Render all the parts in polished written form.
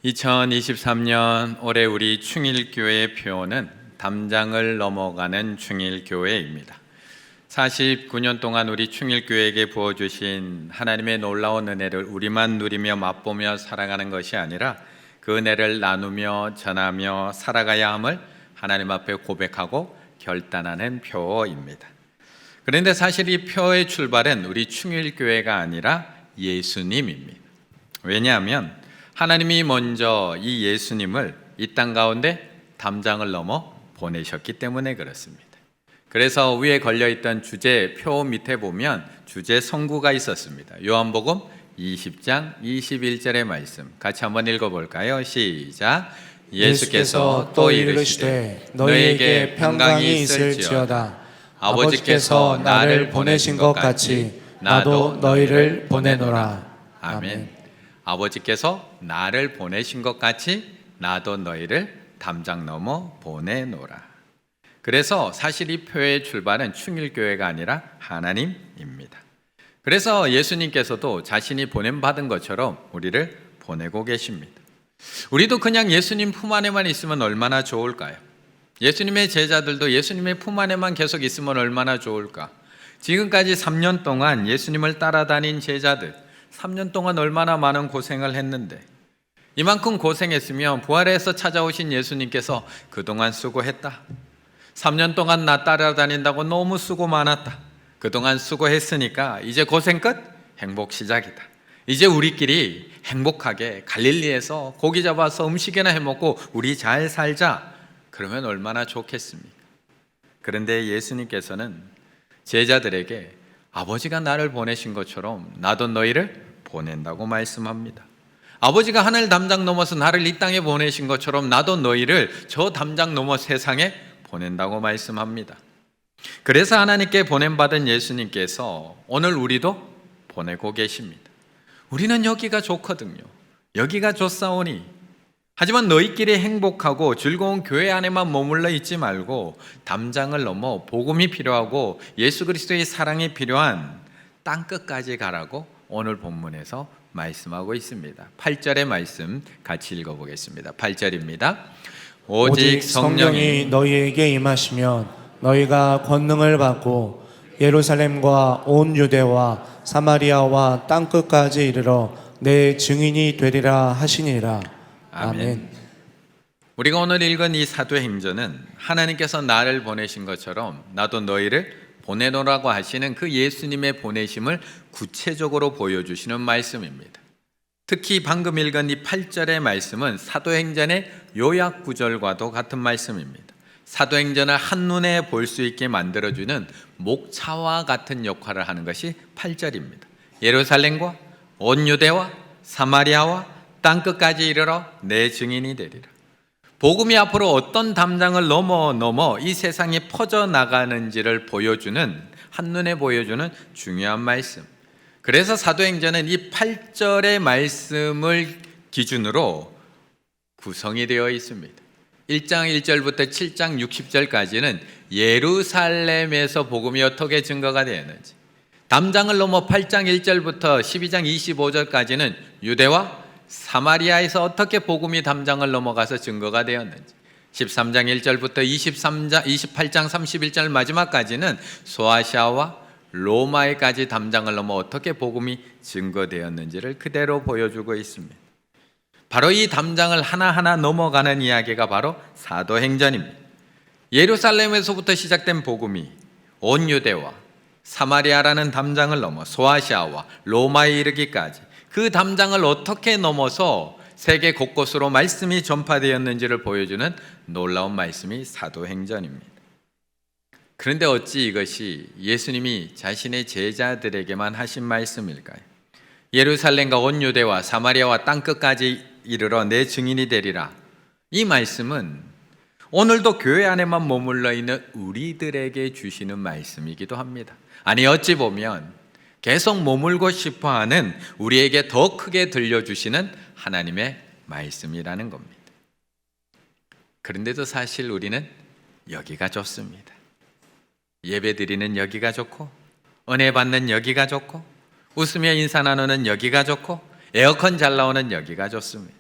2023년 올해 우리 충일교회의 표어는 담장을 넘어가는 충일교회입니다. 49년 동안 우리 충일교회에게 부어주신 하나님의 놀라운 은혜를 우리만 누리며 맛보며 살아가는 것이 아니라 그 은혜를 나누며 전하며 살아가야 함을 하나님 앞에 고백하고 결단하는 표어입니다. 그런데 사실 이 표어의 출발은 우리 충일교회가 아니라 예수님입니다. 왜냐하면 하나님이 먼저 이 예수님을 이 땅 가운데 담장을 넘어 보내셨기 때문에 그렇습니다. 그래서 위에 걸려있던 주제 표 밑에 보면 주제 성구가 있었습니다. 요한복음 20장 21절의 말씀 같이 한번 읽어볼까요? 시작. 예수께서 또 이르시되 너희에게 평강이 있을지어다. 아버지께서 나를 보내신 것 같이 나도 너희를 보내노라. 아멘. 아버지께서 나를 보내신 것 같이 나도 너희를 담장 넘어 보내노라. 그래서 사실 이 표의 출발은 충일교회가 아니라 하나님입니다. 그래서 예수님께서도 자신이 보냄받은 것처럼 우리를 보내고 계십니다. 우리도 그냥 예수님 품 안에만 있으면 얼마나 좋을까요? 예수님의 제자들도 예수님의 품 안에만 계속 있으면 얼마나 좋을까? 지금까지 3년 동안 예수님을 따라다닌 제자들 3년 동안 얼마나 많은 고생을 했는데 이만큼 고생했으면 부활해서 찾아오신 예수님께서 그동안 수고했다. 3년 동안 나 따라다닌다고 너무 수고 많았다. 그동안 수고했으니까 이제 고생 끝, 행복 시작이다. 이제 우리끼리 행복하게 갈릴리에서 고기 잡아서 음식이나 해먹고 우리 잘 살자. 그러면 얼마나 좋겠습니까? 그런데 예수님께서는 제자들에게 아버지가 나를 보내신 것처럼 나도 너희를 보낸다고 말씀합니다. 아버지가 하늘 담장 넘어서 나를 이 땅에 보내신 것처럼 나도 너희를 저 담장 넘어 세상에 보낸다고 말씀합니다. 그래서 하나님께 보냄받은 예수님께서 오늘 우리도 보내고 계십니다. 우리는 여기가 좋거든요. 여기가 좋사오니 하지만 너희끼리 행복하고 즐거운 교회 안에만 머물러 있지 말고 담장을 넘어 복음이 필요하고 예수 그리스도의 사랑이 필요한 땅끝까지 가라고 오늘 본문에서 말씀하고 있습니다. 8절의 말씀 같이 읽어보겠습니다. 8절입니다. 오직 성령이 너희에게 임하시면 너희가 권능을 받고 예루살렘과 온 유대와 사마리아와 땅끝까지 이르러 내 증인이 되리라 하시니라. 아멘. 우리가 오늘 읽은 이 사도행전은 하나님께서 나를 보내신 것처럼 나도 너희를 보내노라고 하시는 그 예수님의 보내심을 구체적으로 보여주시는 말씀입니다. 특히 방금 읽은 이 8절의 말씀은 사도행전의 요약 구절과도 같은 말씀입니다. 사도행전을 한눈에 볼 수 있게 만들어주는 목차와 같은 역할을 하는 것이 8절입니다. 예루살렘과 온 유대와 사마리아와 땅끝까지 이르러 내 증인이 되리라. 복음이 앞으로 어떤 담장을 넘어 이 세상에 퍼져나가는지를 보여주는 한눈에 보여주는 중요한 말씀. 그래서 사도행전은 이 8절의 말씀을 기준으로 구성이 되어 있습니다. 1장 1절부터 7장 60절까지는 예루살렘에서 복음이 어떻게 증거가 되었는지, 담장을 넘어 8장 1절부터 12장 25절까지는 유대와 사마리아에서 어떻게 복음이 담장을 넘어가서 증거가 되었는지, 13장 1절부터 28장 31절 마지막까지는 소아시아와 로마에까지 담장을 넘어 어떻게 복음이 증거되었는지를 그대로 보여주고 있습니다. 바로 이 담장을 하나하나 넘어가는 이야기가 바로 사도행전입니다. 예루살렘에서부터 시작된 복음이 온 유대와 사마리아라는 담장을 넘어 소아시아와 로마에 이르기까지 그 담장을 어떻게 넘어서 세계 곳곳으로 말씀이 전파되었는지를 보여주는 놀라운 말씀이 사도행전입니다. 그런데 어찌 이것이 예수님이 자신의 제자들에게만 하신 말씀일까요? 예루살렘과 온 유대와 사마리아와 땅끝까지 이르러 내 증인이 되리라. 이 말씀은 오늘도 교회 안에만 머물러 있는 우리들에게 주시는 말씀이기도 합니다. 아니 어찌 보면 계속 머물고 싶어하는 우리에게 더 크게 들려주시는 하나님의 말씀이라는 겁니다. 그런데도 사실 우리는 여기가 좋습니다. 예배 드리는 여기가 좋고 은혜 받는 여기가 좋고 웃으며 인사 나누는 여기가 좋고 에어컨 잘 나오는 여기가 좋습니다.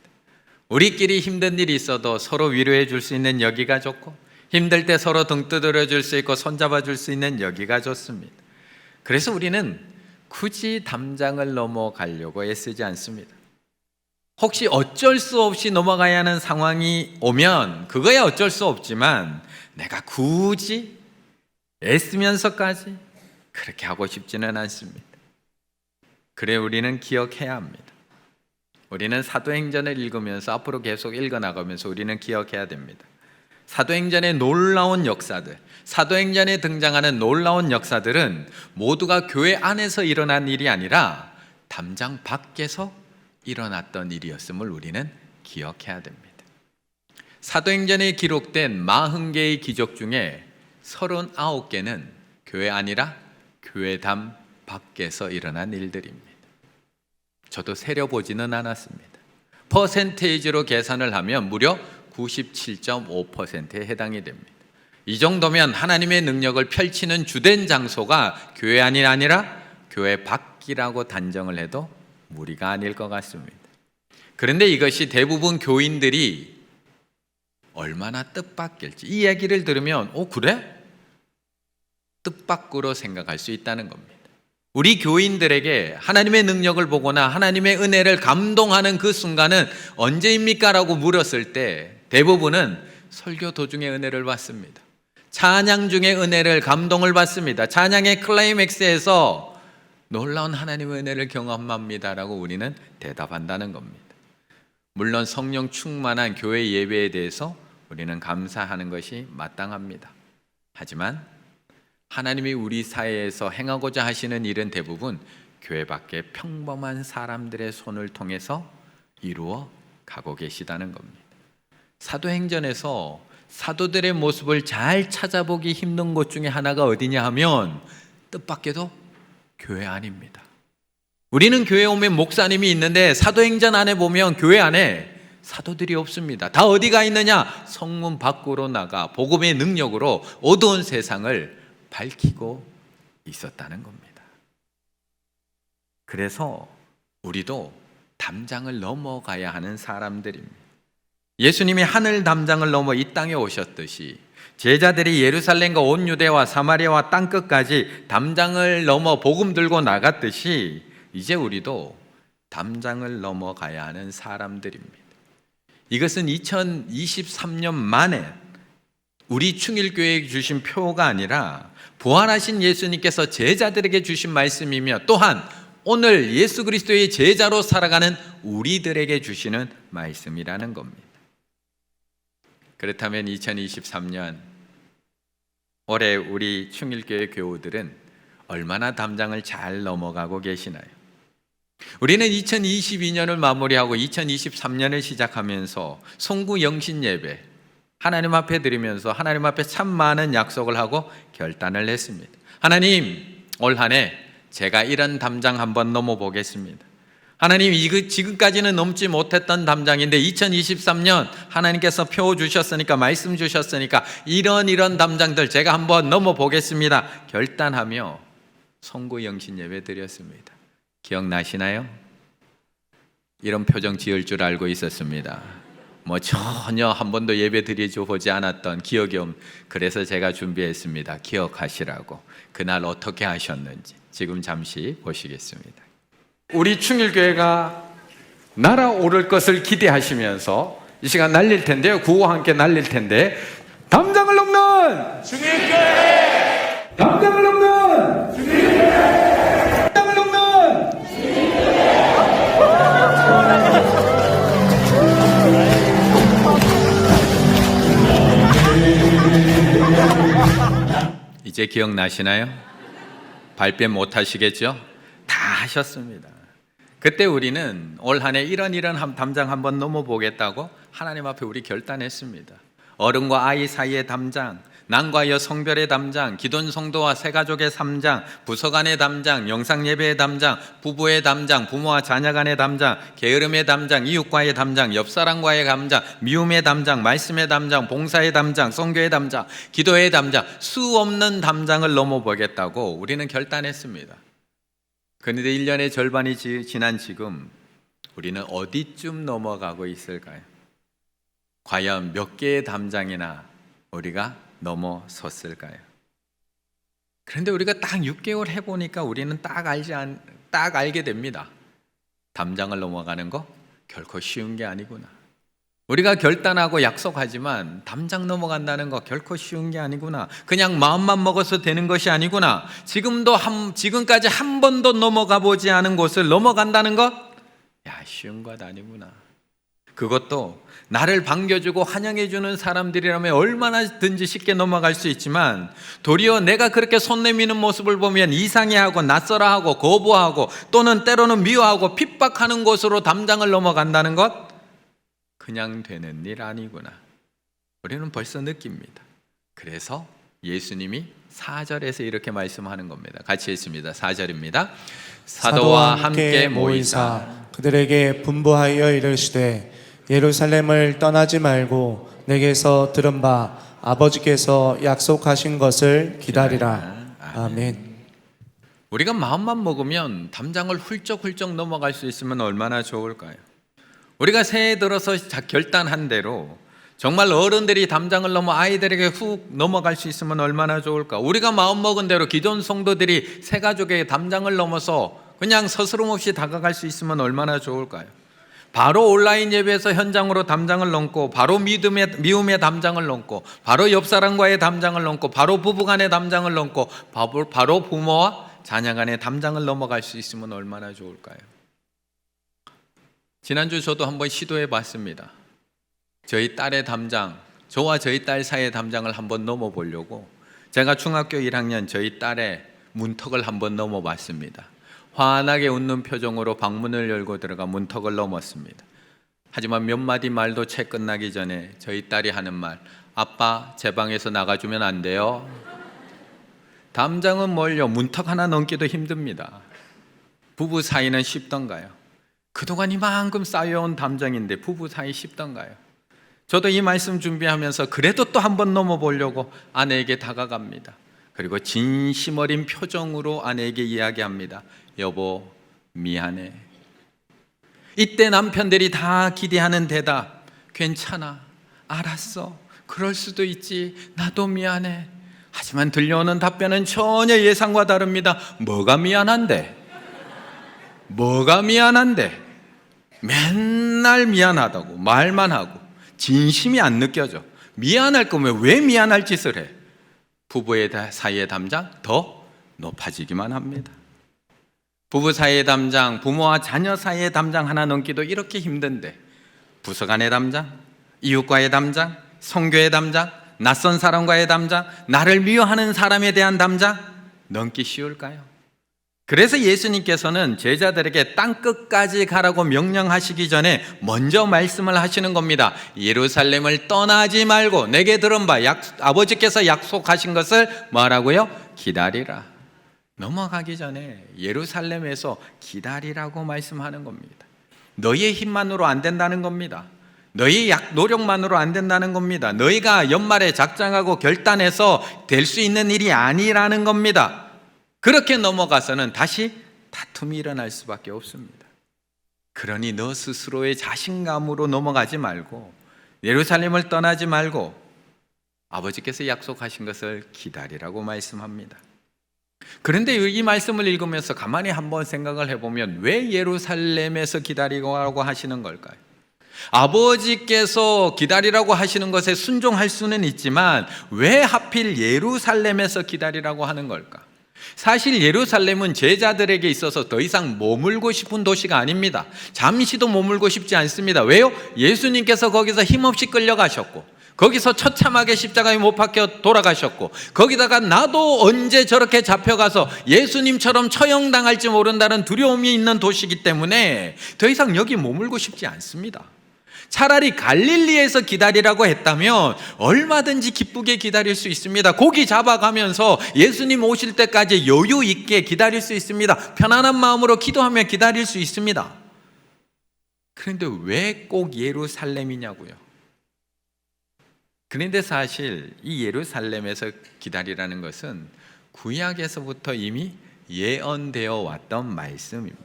우리끼리 힘든 일이 있어도 서로 위로해 줄 수 있는 여기가 좋고, 힘들 때 서로 등 두드려 줄 수 있고 손잡아 줄 수 있는 여기가 좋습니다. 그래서 우리는 굳이 담장을 넘어가려고 애쓰지 않습니다. 혹시 어쩔 수 없이 넘어가야 하는 상황이 오면 그거야 어쩔 수 없지만, 내가 굳이 애쓰면서까지 그렇게 하고 싶지는 않습니다. 그래 우리는 기억해야 합니다. 우리는 사도행전을 읽으면서 앞으로 계속 읽어나가면서 우리는 기억해야 됩니다. 사도행전의 놀라운 역사들, 사도행전에 등장하는 놀라운 역사들은 모두가 교회 안에서 일어난 일이 아니라 담장 밖에서 일어났던 일이었음을 우리는 기억해야 됩니다. 사도행전에 기록된 40개의 기적 중에 39개는 교회 아니라 교회담 밖에서 일어난 일들입니다. 저도 세려보지는 않았습니다. 퍼센테이지로 계산을 하면 무려 97.5%에 해당이 됩니다. 이 정도면 하나님의 능력을 펼치는 주된 장소가 교회 안이 아니라 교회 밖이라고 단정을 해도 무리가 아닐 것 같습니다. 그런데 이것이 대부분 교인들이 얼마나 뜻밖일지, 이 얘기를 들으면 그래? 뜻밖으로 생각할 수 있다는 겁니다. 우리 교인들에게 하나님의 능력을 보거나 하나님의 은혜를 감동하는 그 순간은 언제입니까? 라고 물었을 때 대부분은 설교 도중에 은혜를 받습니다. 찬양 중에 은혜를, 감동을 받습니다. 찬양의 클라이맥스에서 놀라운 하나님의 은혜를 경험합니다 라고 우리는 대답한다는 겁니다. 물론 성령 충만한 교회 예배에 대해서 우리는 감사하는 것이 마땅합니다. 하지만 하나님이 우리 사회에서 행하고자 하시는 일은 대부분 교회 밖에 평범한 사람들의 손을 통해서 이루어 가고 계시다는 겁니다. 사도행전에서 사도들의 모습을 잘 찾아보기 힘든 곳 중에 하나가 어디냐 하면 뜻밖에도 교회 안입니다. 우리는 교회에 오면 목사님이 있는데 사도행전 안에 보면 교회 안에 사도들이 없습니다. 다 어디가 있느냐? 성문 밖으로 나가 복음의 능력으로 어두운 세상을 밝히고 있었다는 겁니다. 그래서 우리도 담장을 넘어가야 하는 사람들입니다. 예수님이 하늘 담장을 넘어 이 땅에 오셨듯이 제자들이 예루살렘과 온 유대와 사마리아와 땅끝까지 담장을 넘어 복음 들고 나갔듯이 이제 우리도 담장을 넘어가야 하는 사람들입니다. 이것은 2023년 만에 우리 충일교회에 주신 표가 아니라 부활하신 예수님께서 제자들에게 주신 말씀이며 또한 오늘 예수 그리스도의 제자로 살아가는 우리들에게 주시는 말씀이라는 겁니다. 그렇다면 2023년 올해 우리 충일교회 교우들은 얼마나 담장을 잘 넘어가고 계시나요? 우리는 2022년을 마무리하고 2023년을 시작하면서 송구 영신 예배 하나님 앞에 드리면서 하나님 앞에 참 많은 약속을 하고 결단을 했습니다. 하나님, 올 한 해 제가 이런 담장 한번 넘어보겠습니다. 하나님, 지금까지는 넘지 못했던 담장인데 2023년 하나님께서 표 주셨으니까, 말씀 주셨으니까 이런 담장들 제가 한번 넘어보겠습니다. 결단하며 송구 영신 예배 드렸습니다. 기억나시나요? 이런 표정 지을 줄 알고 있었습니다. 전혀 한 번도 예배 드리지 보지 않았던 기억이 그래서 제가 준비했습니다. 기억하시라고. 그날 어떻게 하셨는지 지금 잠시 보시겠습니다. 우리 충일교회가 날아오를 것을 기대하시면서 이 시간 날릴 텐데요. 구호와 함께 날릴 텐데, 담장을 넘는 충일교회! 담장을 넘는 충일교회! 담장을 넘는 이제 기억나시나요? 발뺌 못 하시겠죠? 다 하셨습니다. 그때 우리는 올 한 해 이런 담장 한번 넘어보겠다고 하나님 앞에 우리 결단했습니다. 어른과 아이 사이의 담장, 남과 여 성별의 담장, 기존 성도와 새가족의 담장, 부서 간의 담장, 영상 예배의 담장, 부부의 담장, 부모와 자녀 간의 담장, 게으름의 담장, 이웃과의 담장, 옆사람과의 담장, 미움의 담장, 말씀의 담장, 봉사의 담장, 선교의 담장, 기도의 담장, 수 없는 담장을 넘어보겠다고 우리는 결단했습니다. 그런데 1년의 절반이 지난 지금 우리는 어디쯤 넘어가고 있을까요? 과연 몇 개의 담장이나 우리가 넘어섰을까요? 그런데 우리가 딱 6개월 해보니까 우리는 딱 알게 됩니다. 담장을 넘어가는 거 결코 쉬운 게 아니구나. 우리가 결단하고 약속하지만 담장 넘어간다는 거 결코 쉬운 게 아니구나. 그냥 마음만 먹어서 되는 것이 아니구나. 지금까지 한 번도 넘어가 보지 않은 곳을 넘어간다는 것, 쉬운 것 아니구나. 그것도 나를 반겨주고 환영해주는 사람들이라면 얼마나든지 쉽게 넘어갈 수 있지만, 도리어 내가 그렇게 손 내미는 모습을 보면 이상해하고 낯설어하고 거부하고 또는 때로는 미워하고 핍박하는 곳으로 담장을 넘어간다는 것, 그냥 되는 일 아니구나. 우리는 벌써 느낍니다. 그래서 예수님이 4절에서 이렇게 말씀하는 겁니다. 같이 읽습니다. 4절입니다. 사도와 함께 모이사 그들에게 분부하여 이르시되 예루살렘을 떠나지 말고 내게서 들은 바 아버지께서 약속하신 것을 기다리라. 아멘. 우리가 마음만 먹으면 담장을 훌쩍훌쩍 넘어갈 수 있으면 얼마나 좋을까요? 우리가 새해 들어서 결단한 대로 정말 어른들이 담장을 넘어 아이들에게 훅 넘어갈 수 있으면 얼마나 좋을까? 우리가 마음먹은 대로 기존 성도들이 새 가족에게 담장을 넘어서 그냥 서스럼 없이 다가갈 수 있으면 얼마나 좋을까요? 바로 온라인 예배에서 현장으로 담장을 넘고, 바로 미움의 담장을 넘고, 바로 옆사람과의 담장을 넘고, 바로 부부간의 담장을 넘고, 바로 부모와 자녀 간의 담장을 넘어갈 수 있으면 얼마나 좋을까요? 지난주 저도 한번 시도해 봤습니다. 저희 딸의 담장, 저와 저희 딸 사이의 담장을 한번 넘어보려고 제가 중학교 1학년 저희 딸의 문턱을 한번 넘어봤습니다. 환하게 웃는 표정으로 방문을 열고 들어가 문턱을 넘었습니다. 하지만 몇 마디 말도 채 끝나기 전에 저희 딸이 하는 말, 아빠 제 방에서 나가주면 안 돼요? 담장은 뭘요? 문턱 하나 넘기도 힘듭니다. 부부 사이는 쉽던가요? 그동안 이만큼 쌓여온 담장인데 부부 사이 쉽던가요? 저도 이 말씀 준비하면서 그래도 또 한번 넘어보려고 아내에게 다가갑니다. 그리고 진심 어린 표정으로 아내에게 이야기합니다. 여보, 미안해. 이때 남편들이 다 기대하는 대답, 괜찮아, 알았어, 그럴 수도 있지, 나도 미안해. 하지만 들려오는 답변은 전혀 예상과 다릅니다. 뭐가 미안한데? 뭐가 미안한데? 맨날 미안하다고 말만 하고 진심이 안 느껴져. 미안할 거면 왜 미안할 짓을 해? 부부의 사이의 담장 더 높아지기만 합니다. 부부 사이의 담장, 부모와 자녀 사이의 담장 하나 넘기도 이렇게 힘든데, 부서 간의 담장, 이웃과의 담장, 성교의 담장, 낯선 사람과의 담장, 나를 미워하는 사람에 대한 담장 넘기 쉬울까요? 그래서 예수님께서는 제자들에게 땅끝까지 가라고 명령하시기 전에 먼저 말씀을 하시는 겁니다. 예루살렘을 떠나지 말고 내게 들은 바 아버지께서 약속하신 것을 뭐라고요? 기다리라. 넘어가기 전에 예루살렘에서 기다리라고 말씀하는 겁니다. 너희의 힘만으로 안 된다는 겁니다. 너희 노력만으로 안 된다는 겁니다. 너희가 연말에 작정하고 결단해서 될 수 있는 일이 아니라는 겁니다. 그렇게 넘어가서는 다시 다툼이 일어날 수밖에 없습니다. 그러니 너 스스로의 자신감으로 넘어가지 말고, 예루살렘을 떠나지 말고 아버지께서 약속하신 것을 기다리라고 말씀합니다. 그런데 이 말씀을 읽으면서 가만히 한번 생각을 해보면 왜 예루살렘에서 기다리라고 하시는 걸까요? 아버지께서 기다리라고 하시는 것에 순종할 수는 있지만 왜 하필 예루살렘에서 기다리라고 하는 걸까? 사실 예루살렘은 제자들에게 있어서 더 이상 머물고 싶은 도시가 아닙니다. 잠시도 머물고 싶지 않습니다. 왜요? 예수님께서 거기서 힘없이 끌려가셨고, 거기서 처참하게 십자가에 못 박혀 돌아가셨고, 거기다가 나도 언제 저렇게 잡혀가서 예수님처럼 처형당할지 모른다는 두려움이 있는 도시이기 때문에 더 이상 여기 머물고 싶지 않습니다. 차라리 갈릴리에서 기다리라고 했다면 얼마든지 기쁘게 기다릴 수 있습니다. 고기 잡아가면서 예수님 오실 때까지 여유 있게 기다릴 수 있습니다. 편안한 마음으로 기도하며 기다릴 수 있습니다. 그런데 왜 꼭 예루살렘이냐고요? 그런데 사실 이 예루살렘에서 기다리라는 것은 구약에서부터 이미 예언되어 왔던 말씀입니다.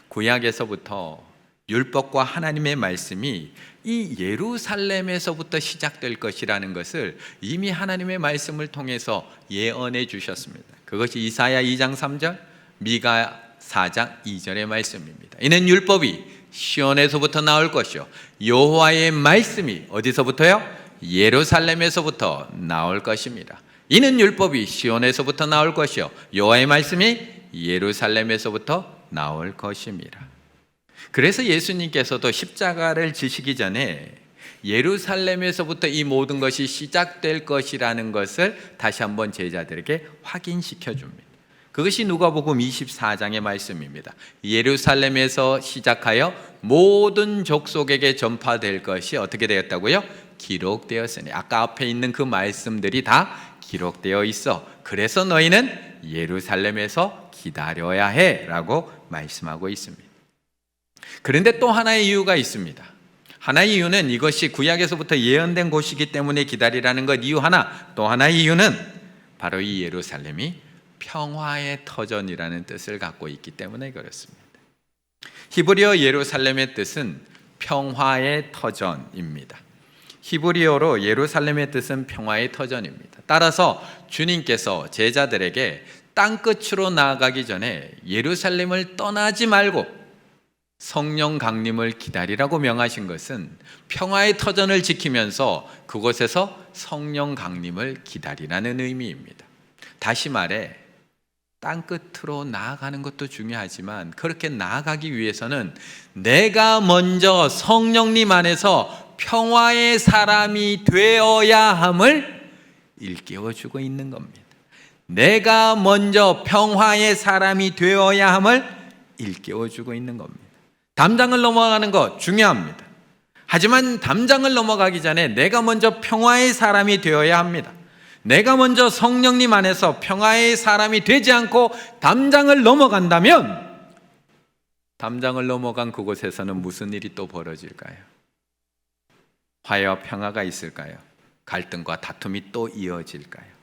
구약에서부터 율법과 하나님의 말씀이 이 예루살렘에서부터 시작될 것이라는 것을 이미 하나님의 말씀을 통해서 예언해 주셨습니다. 그것이 이사야 2장 3절, 미가 4장 2절의 말씀입니다. 이는 율법이 시온에서부터 나올 것이요 여호와의 말씀이 어디서부터요? 예루살렘에서부터 나올 것입니다. 이는 율법이 시온에서부터 나올 것이요 여호와의 말씀이 예루살렘에서부터 나올 것입니다. 그래서 예수님께서도 십자가를 지시기 전에 예루살렘에서부터 이 모든 것이 시작될 것이라는 것을 다시 한번 제자들에게 확인시켜 줍니다. 그것이 누가복음 24장의 말씀입니다. 예루살렘에서 시작하여 모든 족속에게 전파될 것이 어떻게 되었다고요? 기록되었으니. 아까 앞에 있는 그 말씀들이 다 기록되어 있어. 그래서 너희는 예루살렘에서 기다려야 해 라고 말씀하고 있습니다. 그런데 또 하나의 이유가 있습니다. 하나의 이유는 이것이 구약에서부터 예언된 곳이기 때문에 기다리라는 것 이유 하나, 또 하나의 이유는 바로 이 예루살렘이 평화의 터전이라는 뜻을 갖고 있기 때문에 그렇습니다. 히브리어 예루살렘의 뜻은 평화의 터전입니다. 히브리어로 예루살렘의 뜻은 평화의 터전입니다. 따라서 주님께서 제자들에게 땅끝으로 나아가기 전에 예루살렘을 떠나지 말고 성령 강림을 기다리라고 명하신 것은 평화의 터전을 지키면서 그곳에서 성령 강림을 기다리라는 의미입니다. 다시 말해 땅끝으로 나아가는 것도 중요하지만 그렇게 나아가기 위해서는 내가 먼저 성령님 안에서 평화의 사람이 되어야 함을 일깨워주고 있는 겁니다. 내가 먼저 평화의 사람이 되어야 함을 일깨워주고 있는 겁니다. 담장을 넘어가는 것 중요합니다. 하지만 담장을 넘어가기 전에 내가 먼저 평화의 사람이 되어야 합니다. 내가 먼저 성령님 안에서 평화의 사람이 되지 않고 담장을 넘어간다면 담장을 넘어간 그곳에서는 무슨 일이 또 벌어질까요? 화해와 평화가 있을까요? 갈등과 다툼이 또 이어질까요?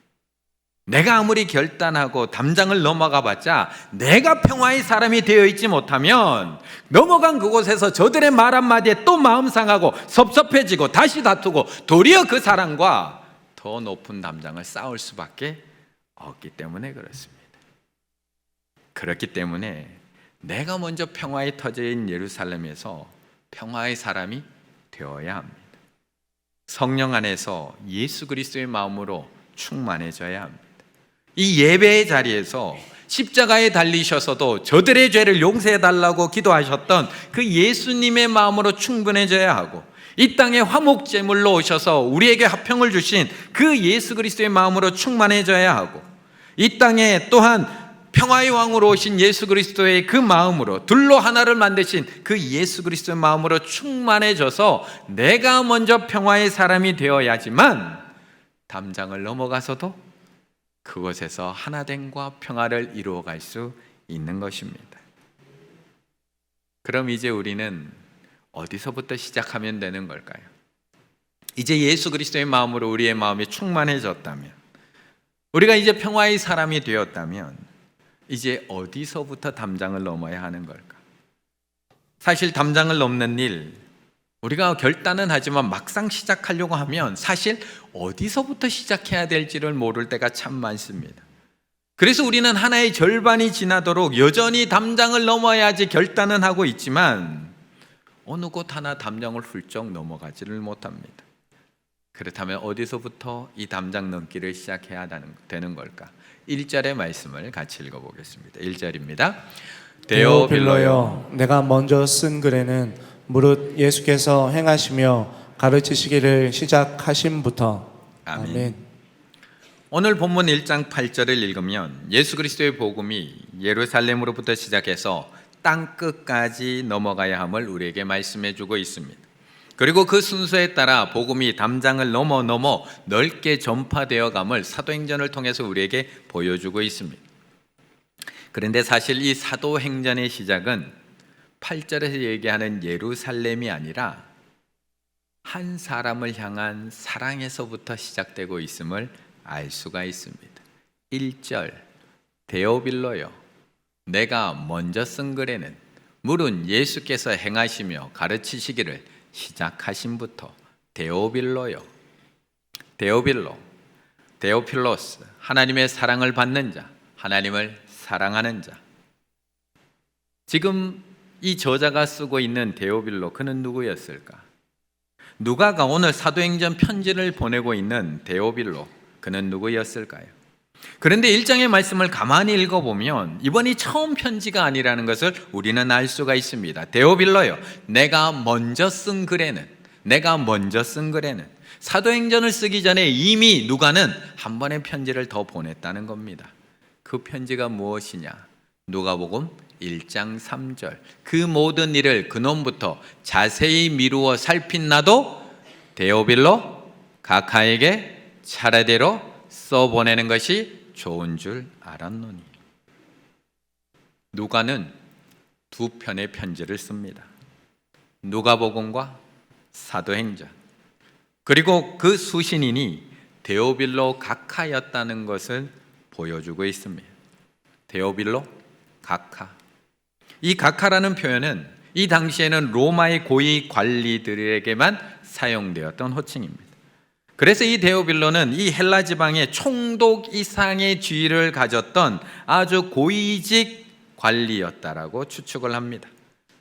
내가 아무리 결단하고 담장을 넘어가 봤자 내가 평화의 사람이 되어 있지 못하면 넘어간 그곳에서 저들의 말 한마디에 또 마음 상하고 섭섭해지고 다시 다투고 도리어 그 사람과 더 높은 담장을 쌓을 수밖에 없기 때문에 그렇습니다. 그렇기 때문에 내가 먼저 평화의 터전인 예루살렘에서 평화의 사람이 되어야 합니다. 성령 안에서 예수 그리스도의 마음으로 충만해져야 합니다. 이 예배의 자리에서 십자가에 달리셔서도 저들의 죄를 용서해 달라고 기도하셨던 그 예수님의 마음으로 충분해져야 하고 이 땅에 화목제물로 오셔서 우리에게 화평을 주신 그 예수 그리스도의 마음으로 충만해져야 하고 이 땅에 또한 평화의 왕으로 오신 예수 그리스도의 그 마음으로 둘로 하나를 만드신 그 예수 그리스도의 마음으로 충만해져서 내가 먼저 평화의 사람이 되어야지만 담장을 넘어가서도 그곳에서 하나됨과 평화를 이루어갈 수 있는 것입니다. 그럼 이제 우리는 어디서부터 시작하면 되는 걸까요? 이제 예수 그리스도의 마음으로 우리의 마음이 충만해졌다면, 우리가 이제 평화의 사람이 되었다면 이제 어디서부터 담장을 넘어야 하는 걸까? 사실 담장을 넘는 일, 우리가 결단은 하지만 막상 시작하려고 하면 사실 어디서부터 시작해야 될지를 모를 때가 참 많습니다. 그래서 우리는 하나의 절반이 지나도록 여전히 담장을 넘어야지 결단은 하고 있지만 어느 곳 하나 담장을 훌쩍 넘어가지를 못합니다. 그렇다면 어디서부터 이 담장 넘기를 시작해야 되는 걸까? 1절의 말씀을 같이 읽어보겠습니다. 1절입니다. 데오빌로여, 내가 먼저 쓴 글에는 무릇 예수께서 행하시며 가르치시기를 시작하심부터. 아멘. 오늘 본문 1장 8절을 읽으면 예수 그리스도의 복음이 예루살렘으로부터 시작해서 땅끝까지 넘어가야 함을 우리에게 말씀해 주고 있습니다. 그리고 그 순서에 따라 복음이 담장을 넘어 넓게 전파되어 감을 사도행전을 통해서 우리에게 보여주고 있습니다. 그런데 사실 이 사도행전의 시작은 8절에서 얘기하는 예루살렘이 아니라 한 사람을 향한 사랑에서부터 시작되고 있음을 알 수가 있습니다. 1절 데오빌로여, 내가 먼저 쓴 글에는 물은 예수께서 행하시며 가르치시기를 시작하신부터 데오빌로요. 데오필로스, 하나님의 사랑을 받는 자, 하나님을 사랑하는 자. 지금 이 저자가 쓰고 있는 데오빌로, 그는 누구였을까? 누가가 오늘 사도행전 편지를 보내고 있는 데오빌로, 그는 누구였을까요? 그런데 1장의 말씀을 가만히 읽어보면 이번이 처음 편지가 아니라는 것을 우리는 알 수가 있습니다. 데오빌로요, 내가 먼저 쓴 글에는 사도행전을 쓰기 전에 이미 누가는 한 번의 편지를 더 보냈다는 겁니다. 그 편지가 무엇이냐? 누가복음 1장 3절, 그 모든 일을 근원부터 자세히 미루어 살핀 나도 데오빌로 각하에게 차례대로 써보내는 것이 좋은 줄 알았노니. 누가는 두 편의 편지를 씁니다. 누가복음과 사도행전. 그리고 그 수신인이 데오빌로 각하였다는 것을 보여주고 있습니다. 데오빌로 각하. 이 각하라는 표현은 이 당시에는 로마의 고위 관리들에게만 사용되었던 호칭입니다. 그래서 이 데오빌로는 이 헬라 지방의 총독 이상의 지위를 가졌던 아주 고위직 관리였다라고 추측을 합니다.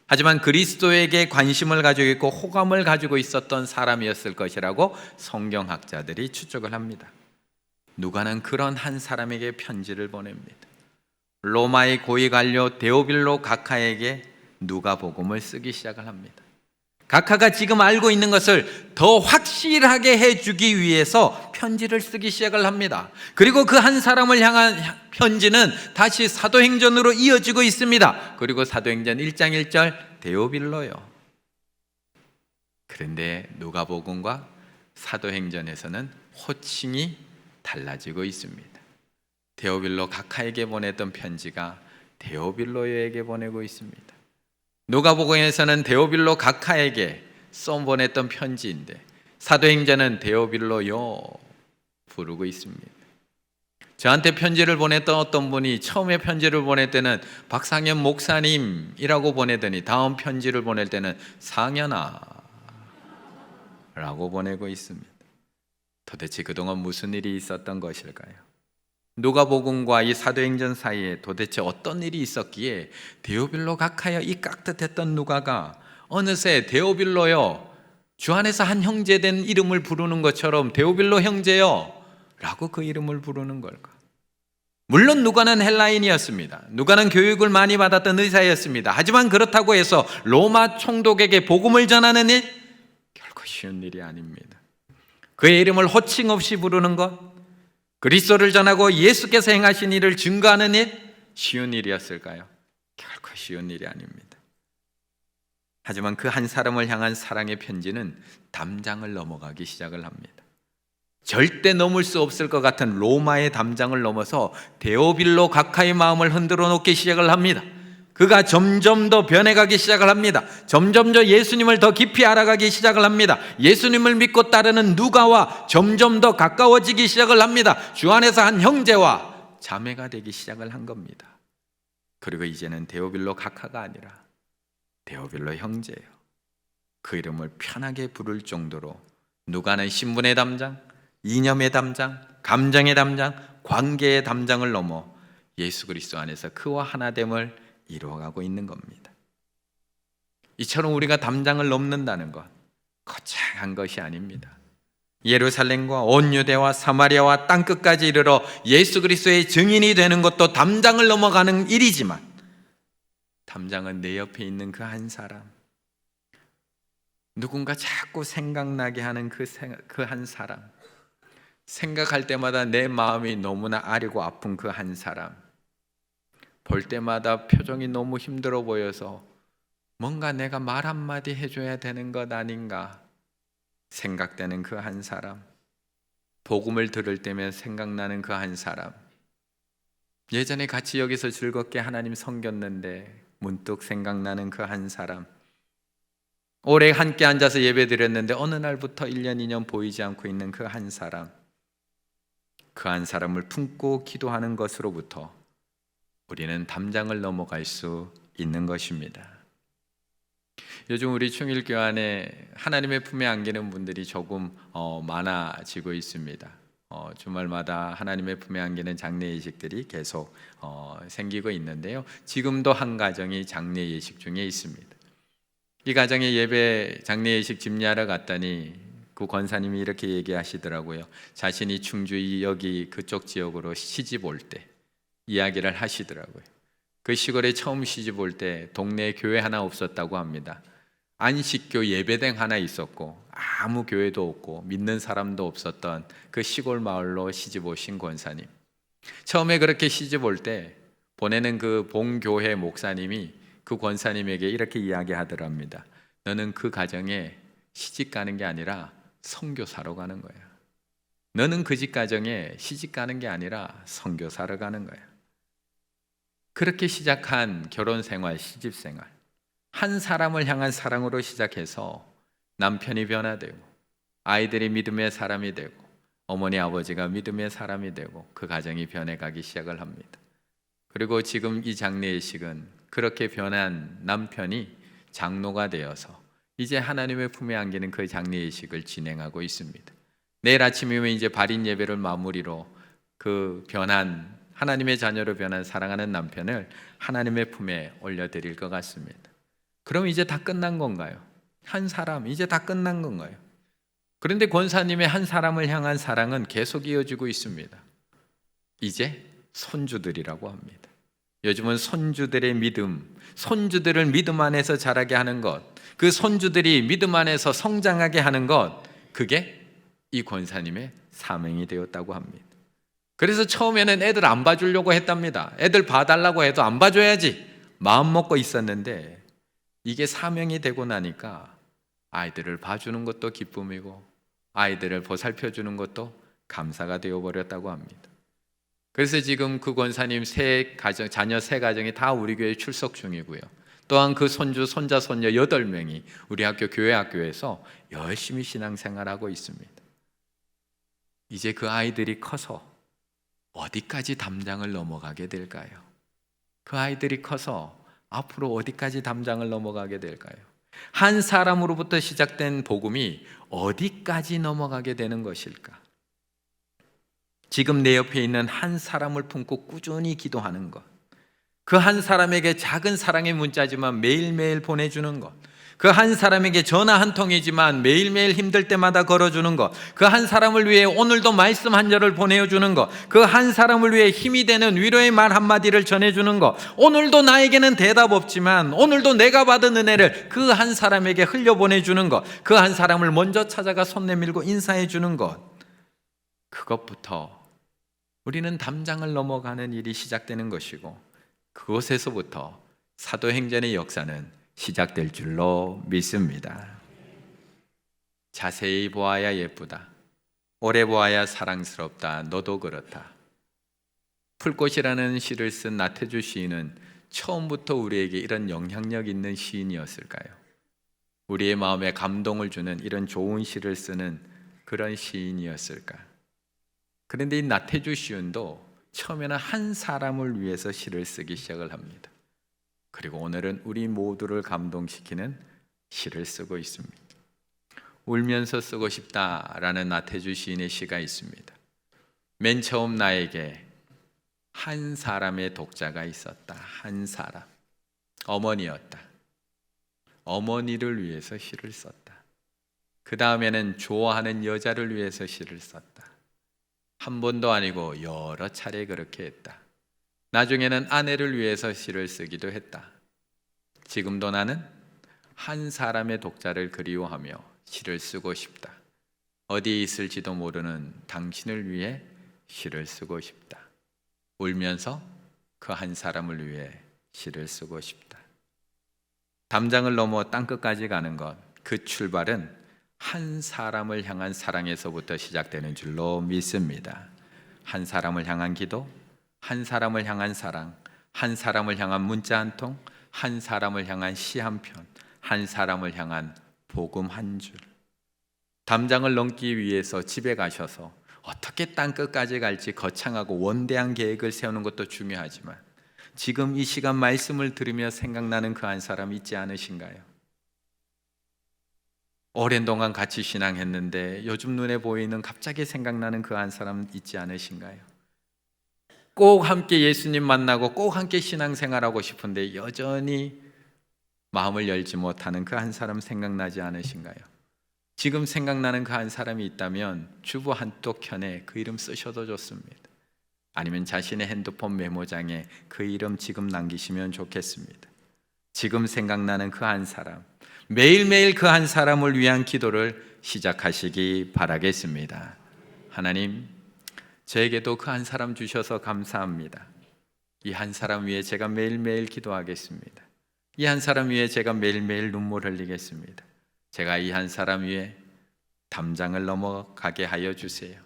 하지만 그리스도에게 관심을 가지고 있고 호감을 가지고 있었던 사람이었을 것이라고 성경학자들이 추측을 합니다. 누가는 그런 한 사람에게 편지를 보냅니다. 로마의 고위 관료 데오빌로 각하에게 누가복음을 쓰기 시작을 합니다. 각하가 지금 알고 있는 것을 더 확실하게 해주기 위해서 편지를 쓰기 시작을 합니다. 그리고 그 한 사람을 향한 편지는 다시 사도행전으로 이어지고 있습니다. 그리고 사도행전 1장 1절 데오빌로요. 그런데 누가복음과 사도행전에서는 호칭이 달라지고 있습니다. 데오빌로 각하에게 보냈던 편지가 데오빌로에게 보내고 있습니다. 누가복음에서는 데오빌로 각하에게 써보냈던 편지인데 사도행전은 데오빌로요 부르고 있습니다. 저한테 편지를 보냈던 어떤 분이 처음에 편지를 보낼 때는 박상현 목사님이라고 보내더니 다음 편지를 보낼 때는 상현아 라고 보내고 있습니다. 도대체 그동안 무슨 일이 있었던 것일까요? 누가복음과 이 사도행전 사이에 도대체 어떤 일이 있었기에 데오빌로 각하여 이 깍듯했던 누가가 어느새 데오빌로요, 주 안에서 한 형제된 이름을 부르는 것처럼 데오빌로 형제요 라고 그 이름을 부르는 걸까? 물론 누가는 헬라인이었습니다. 누가는 교육을 많이 받았던 의사였습니다. 하지만 그렇다고 해서 로마 총독에게 복음을 전하는 일 결코 쉬운 일이 아닙니다. 그의 이름을 호칭 없이 부르는 것, 그리스도를 전하고 예수께서 행하신 일을 증거하는 일, 쉬운 일이었을까요? 결코 쉬운 일이 아닙니다. 하지만 그 한 사람을 향한 사랑의 편지는 담장을 넘어가기 시작을 합니다. 절대 넘을 수 없을 것 같은 로마의 담장을 넘어서 데오빌로 각하의 마음을 흔들어 놓기 시작을 합니다. 그가 점점 더 변해가기 시작을 합니다. 점점 더 예수님을 더 깊이 알아가기 시작을 합니다. 예수님을 믿고 따르는 누가와 점점 더 가까워지기 시작을 합니다. 주 안에서 한 형제와 자매가 되기 시작을 한 겁니다. 그리고 이제는 데오빌로 각하가 아니라 데오빌로 형제예요. 그 이름을 편하게 부를 정도로 누가는 신분의 담장, 이념의 담장, 감정의 담장, 관계의 담장을 넘어 예수 그리스도 안에서 그와 하나됨을 이루어가고 있는 겁니다. 이처럼 우리가 담장을 넘는다는 것 거창한 것이 아닙니다. 예루살렘과 온 유대와 사마리아와 땅끝까지 이르러 예수 그리스도의 증인이 되는 것도 담장을 넘어가는 일이지만 담장은 내 옆에 있는 그 한 사람, 누군가 자꾸 생각나게 하는 그 한 사람, 생각할 때마다 내 마음이 너무나 아리고 아픈 그 한 사람, 볼 때마다 표정이 너무 힘들어 보여서 뭔가 내가 말 한마디 해줘야 되는 것 아닌가 생각되는 그 한 사람, 복음을 들을 때면 생각나는 그 한 사람, 예전에 같이 여기서 즐겁게 하나님 섬겼는데 문득 생각나는 그 한 사람, 오래 함께 앉아서 예배 드렸는데 어느 날부터 1년 2년 보이지 않고 있는 그 한 사람, 그 한 사람을 품고 기도하는 것으로부터 우리는 담장을 넘어갈 수 있는 것입니다. 요즘 우리 충일교회 안에 하나님의 품에 안기는 분들이 조금 많아지고 있습니다. 주말마다 하나님의 품에 안기는 장례 예식들이 계속 생기고 있는데요. 지금도 한 가정이 장례 예식 중에 있습니다. 이 가정의 예배 장례 예식 집례하러 갔더니 그 권사님이 이렇게 얘기하시더라고요. 자신이 충주 여기 그쪽 지역으로 시집 올 때 이야기를 하시더라고요. 그 시골에 처음 시집 올 때 동네에 교회 하나 없었다고 합니다. 안식교 예배당 하나 있었고 아무 교회도 없고 믿는 사람도 없었던 그 시골 마을로 시집 오신 권사님. 처음에 그렇게 시집 올 때 보내는 그 봉교회 목사님이 그 권사님에게 이렇게 이야기하더랍니다. 너는 그 가정에 시집 가는 게 아니라 선교사로 가는 거야. 너는 그 집 가정에 시집 가는 게 아니라 선교사로 가는 거야. 그렇게 시작한 결혼 생활, 시집 생활, 한 사람을 향한 사랑으로 시작해서 남편이 변화되고 아이들이 믿음의 사람이 되고 어머니 아버지가 믿음의 사람이 되고 그 가정이 변해가기 시작을 합니다. 그리고 지금 이 장례 예식은 그렇게 변한 남편이 장로가 되어서 이제 하나님의 품에 안기는 그 장례 예식을 진행하고 있습니다. 내일 아침이면 이제 발인 예배를 마무리로 그 변한 하나님의 자녀로 변한 사랑하는 남편을 하나님의 품에 올려드릴 것 같습니다. 그럼 이제 다 끝난 건가요? 한 사람 이제 다 끝난 건가요? 그런데 권사님의 한 사람을 향한 사랑은 계속 이어지고 있습니다. 이제 손주들이라고 합니다. 요즘은 손주들의 믿음, 손주들을 믿음 안에서 자라게 하는 것, 그 손주들이 믿음 안에서 성장하게 하는 것, 그게 이 권사님의 사명이 되었다고 합니다. 그래서 처음에는 애들 안 봐주려고 했답니다. 애들 봐달라고 해도 안 봐줘야지 마음 먹고 있었는데 이게 사명이 되고 나니까 아이들을 봐주는 것도 기쁨이고 아이들을 보살펴주는 것도 감사가 되어버렸다고 합니다. 그래서 지금 그 권사님 자녀 세 가정이 다 우리 교회에 출석 중이고요. 또한 그 손주, 손자, 손녀 8명이 우리 학교 교회 학교에서 열심히 신앙생활하고 있습니다. 이제 그 아이들이 커서 어디까지 담장을 넘어가게 될까요? 그 아이들이 커서 앞으로 어디까지 담장을 넘어가게 될까요? 한 사람으로부터 시작된 복음이 어디까지 넘어가게 되는 것일까? 지금 내 옆에 있는 한 사람을 품고 꾸준히 기도하는 것, 그 한 사람에게 작은 사랑의 문자지만 매일매일 보내주는 것, 그 한 사람에게 전화 한 통이지만 매일매일 힘들 때마다 걸어주는 것, 그 한 사람을 위해 오늘도 말씀 한 절을 보내주는 것, 그 한 사람을 위해 힘이 되는 위로의 말 한마디를 전해주는 것, 오늘도 나에게는 대답 없지만 오늘도 내가 받은 은혜를 그 한 사람에게 흘려보내주는 것, 그 한 사람을 먼저 찾아가 손 내밀고 인사해주는 것, 그것부터 우리는 담장을 넘어가는 일이 시작되는 것이고 그곳에서부터 사도행전의 역사는 시작될 줄로 믿습니다. 자세히 보아야 예쁘다. 오래 보아야 사랑스럽다. 너도 그렇다. 풀꽃이라는 시를 쓴 나태주 시인은 처음부터 우리에게 이런 영향력 있는 시인이었을까요? 우리의 마음에 감동을 주는 이런 좋은 시를 쓰는 그런 시인이었을까? 그런데 이 나태주 시인도 처음에는 한 사람을 위해서 시를 쓰기 시작을 합니다. 그리고 오늘은 우리 모두를 감동시키는 시를 쓰고 있습니다. 울면서 쓰고 싶다라는 나태주 시인의 시가 있습니다. 맨 처음 나에게 한 사람의 독자가 있었다. 한 사람. 어머니였다. 어머니를 위해서 시를 썼다. 그 다음에는 좋아하는 여자를 위해서 시를 썼다. 한 번도 아니고 여러 차례 그렇게 했다. 나중에는 아내를 위해서 시를 쓰기도 했다. 지금도 나는 한 사람의 독자를 그리워하며 시를 쓰고 싶다. 어디에 있을지도 모르는 당신을 위해 시를 쓰고 싶다. 울면서 그 한 사람을 위해 시를 쓰고 싶다. 담장을 넘어 땅끝까지 가는 것, 그 출발은 한 사람을 향한 사랑에서부터 시작되는 줄로 믿습니다. 한 사람을 향한 기도, 한 사람을 향한 사랑, 한 사람을 향한 문자 한 통, 한 사람을 향한 시 한 편, 한 사람을 향한 복음 한 줄. 담장을 넘기 위해서 집에 가셔서 어떻게 땅끝까지 갈지 거창하고 원대한 계획을 세우는 것도 중요하지만 지금 이 시간 말씀을 들으며 생각나는 그 한 사람 있지 않으신가요? 오랜 동안 같이 신앙했는데 요즘 눈에 보이는 갑자기 생각나는 그 한 사람 있지 않으신가요? 꼭 함께 예수님 만나고 꼭 함께 신앙생활하고 싶은데 여전히 마음을 열지 못하는 그 한 사람 생각나지 않으신가요? 지금 생각나는 그 한 사람이 있다면 주보 한쪽 켠에 그 이름 쓰셔도 좋습니다. 아니면 자신의 핸드폰 메모장에 그 이름 지금 남기시면 좋겠습니다. 지금 생각나는 그 한 사람, 매일매일 그 한 사람을 위한 기도를 시작하시기 바라겠습니다. 하나님, 저에게도 그 한 사람 주셔서 감사합니다. 이 한 사람 위해 제가 매일매일 기도하겠습니다. 이 한 사람 위해 제가 매일매일 눈물 흘리겠습니다. 제가 이 한 사람 위해 담장을 넘어가게 하여 주세요.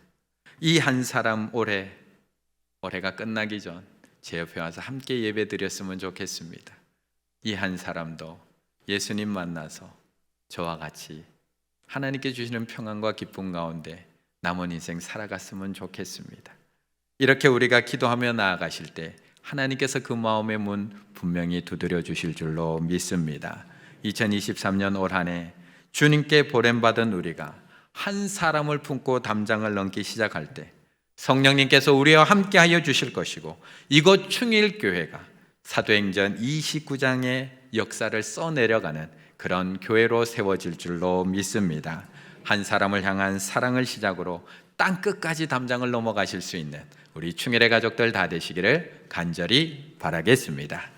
이 한 사람 올해가 끝나기 전 제 옆에 와서 함께 예배 드렸으면 좋겠습니다. 이 한 사람도 예수님 만나서 저와 같이 하나님께 주시는 평안과 기쁨 가운데 남은 인생 살아갔으면 좋겠습니다. 이렇게 우리가 기도하며 나아가실 때 하나님께서 그 마음의 문 분명히 두드려 주실 줄로 믿습니다. 2023년 올 한 해 주님께 보냄받은 우리가 한 사람을 품고 담장을 넘기 시작할 때 성령님께서 우리와 함께하여 주실 것이고 이곳 충일교회가 사도행전 29장의 역사를 써내려가는 그런 교회로 세워질 줄로 믿습니다. 한 사람을 향한 사랑을 시작으로 땅 끝까지 담장을 넘어가실 수 있는 우리 충일의 가족들 다 되시기를 간절히 바라겠습니다.